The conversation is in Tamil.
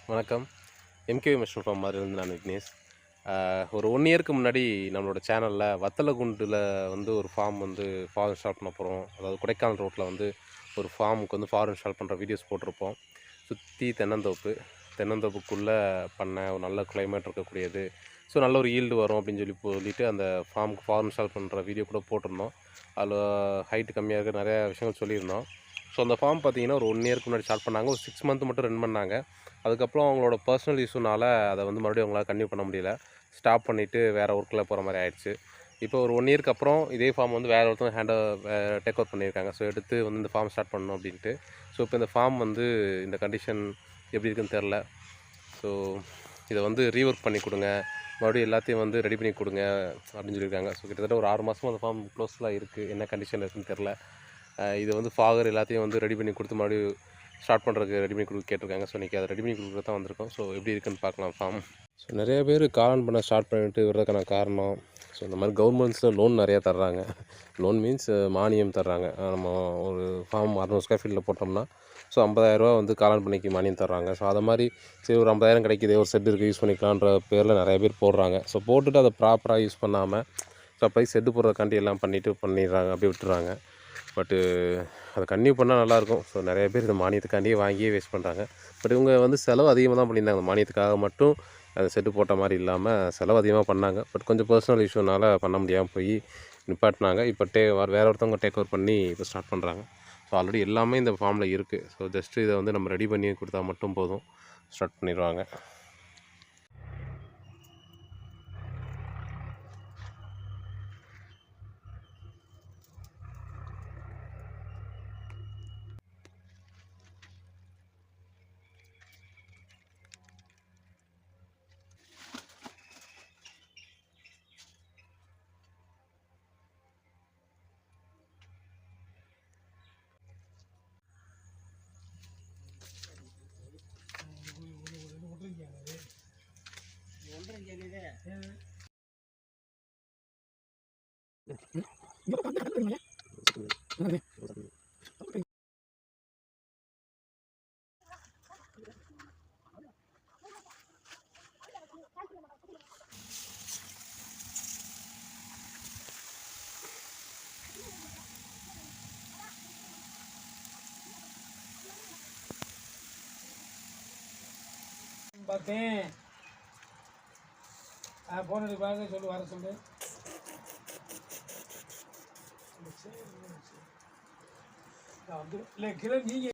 வணக்கம். எம்கேவி மஷ்ரூம் ஃபார்ம் மாதிரிலேருந்து நான் விக்னேஷ். ஒரு 1 இயருக்கு முன்னாடி நம்மளோட சேனலில் வத்தலகுண்டில் வந்து ஒரு ஃபார்ம் வந்து ஃபார் இன்ஸ்டால் பண்ண போகிறோம். அதாவது கொடைக்கானல் ரோட்டில் வந்து ஒரு ஃபார்முக்கு வந்து ஃபார் இன்ஸ்டால் பண்ணுற வீடியோஸ் போட்டிருப்போம். சுற்றி தென்னந்தோப்பு, தென்னந்தோப்புக்குள்ளே பண்ண ஒரு நல்ல கிளைமேட் இருக்கக்கூடியது. ஸோ நல்ல ஒரு ஈல்டு வரும் அப்படின்னு சொல்லிட்டு அந்த ஃபார்முக்கு ஃபார் இன்ஸ்டால் பண்ணுற வீடியோ கூட போட்டிருந்தோம். அதில் ஹைட்டு கம்மியாக இருக்க நிறையா விஷயங்கள் சொல்லியிருந்தோம். ஸோ அந்த ஃபார்ம் பார்த்தீங்கன்னா ஒரு 1 இயருக்கு முன்னாடி ஸ்டார்ட் பண்ணாங்க. ஒரு 6 மந்த் மட்டும் ரன் பண்ணாங்க. அதுக்கப்புறம் அவங்களோட பர்சனல் இஷ்யூனால் அதை வந்து மறுபடியும் அவங்களால கன்டினியூ பண்ண முடியல. ஸ்டாப் பண்ணிவிட்டு வேறு ஒர்க்கில் போகிற மாதிரி ஆயிடுச்சு. இப்போ ஒரு 1 இயருக்கு அப்புறம் இதே ஃபார்ம் வந்து வேறு ஒருத்தவங்க டேக் ஓவர் பண்ணியிருக்காங்க. ஸோ எடுத்து வந்து இந்த ஃபார்ம் ஸ்டார்ட் பண்ணணும் அப்படின்ட்டு. ஸோ இப்போ இந்த ஃபார்ம் வந்து இந்த கண்டிஷன் எப்படி இருக்குன்னு தெரில. ஸோ இதை வந்து ரீஒர்க் பண்ணி கொடுங்க, மறுபடியும் எல்லாத்தையும் வந்து ரெடி பண்ணி கொடுங்க அப்படின்னு சொல்லியிருக்காங்க. ஸோ கிட்டத்தட்ட ஒரு 6 மாதமாக அந்த ஃபார்ம் க்ளோஸ்லாம் இருக்குது. என்ன கண்டிஷனில் இருக்குதுன்னு தெரில. இது வந்து ஃபாகர் எல்லாத்தையும் வந்து ரெடி பண்ணி கொடுத்து மறுபடியும் ஸ்டார்ட் பண்ணுறதுக்கு ரெடி பண்ணி கேட்டிருக்காங்க. ஸோ இன்றைக்கி அதை ரெடி பண்ணி கொடுக்குறது தான் வந்திருக்கோம். ஸோ எப்படி இருக்குன்னு பார்க்கலாம் ஃபார்ம். ஸோ நிறைய பேர் காலன் பண்ண ஸ்டார்ட் பண்ணிட்டு வர்றதுக்கான காரணம், ஸோ இந்த மாதிரி கவர்மெண்ட்ஸில் லோன் நிறையா தர்றாங்க. லோன் மீன்ஸ் மானியம் தர்றாங்க. நம்ம ஒரு ஃபார்ம் 600 ஸ்கொயர் ஃபீட்டில் போட்டோம்னா ஸோ 50,000 வந்து காலன் பண்ணிக்கு மானியம் தர்றாங்க. ஸோ அதை மாதிரி சரி ஒரு 50,000 கிடைக்கிது, ஒரு செட் இருக்குது யூஸ் பண்ணிக்கலான்ற பேரில் நிறைய பேர் போடுறாங்க. ஸோ போட்டுட்டு அதை ப்ராப்பராக யூஸ் பண்ணாமல் சப்போஸ் செட்டு போடுறதுக்காண்டி எல்லாம் பண்ணிடுறாங்க, அப்படியே விட்டுறாங்க. பட்டு அதை கன்டினியூ பண்ணால் நல்லாயிருக்கும். ஸோ நிறைய பேர் இந்த மானியத்துக்காண்டியே வாங்கியே வேஸ்ட் பண்ணுறாங்க. பட் இவங்க வந்து செலவு அதிகமாக தான் பண்ணியிருந்தாங்க. மானியத்துக்காக மட்டும் அதை செட்டு போட்ட மாதிரி இல்லாமல் செலவு அதிகமாக பண்ணாங்க. பட் கொஞ்சம் பர்சனல் இஷ்யூனால் பண்ண முடியாமல் போய் நிப்பாட்டினாங்க. இப்போ வேறு ஒருத்தவங்க டேக் ஓவர் பண்ணி இப்போ ஸ்டார்ட் பண்ணுறாங்க. ஸோ ஆல்ரெடி எல்லாமே இந்த ஃபார்மில் இருக்குது. ஸோ ஜஸ்ட்டு இதை வந்து நம்ம ரெடி பண்ணி கொடுத்தா மட்டும் போதும், ஸ்டார்ட் பண்ணிடுவாங்க. பார்த்தேன் ஃபோன் அடி பாருங்க, சொல்லு வர சொல்லு. இல்லை கிலோ நீங்கள்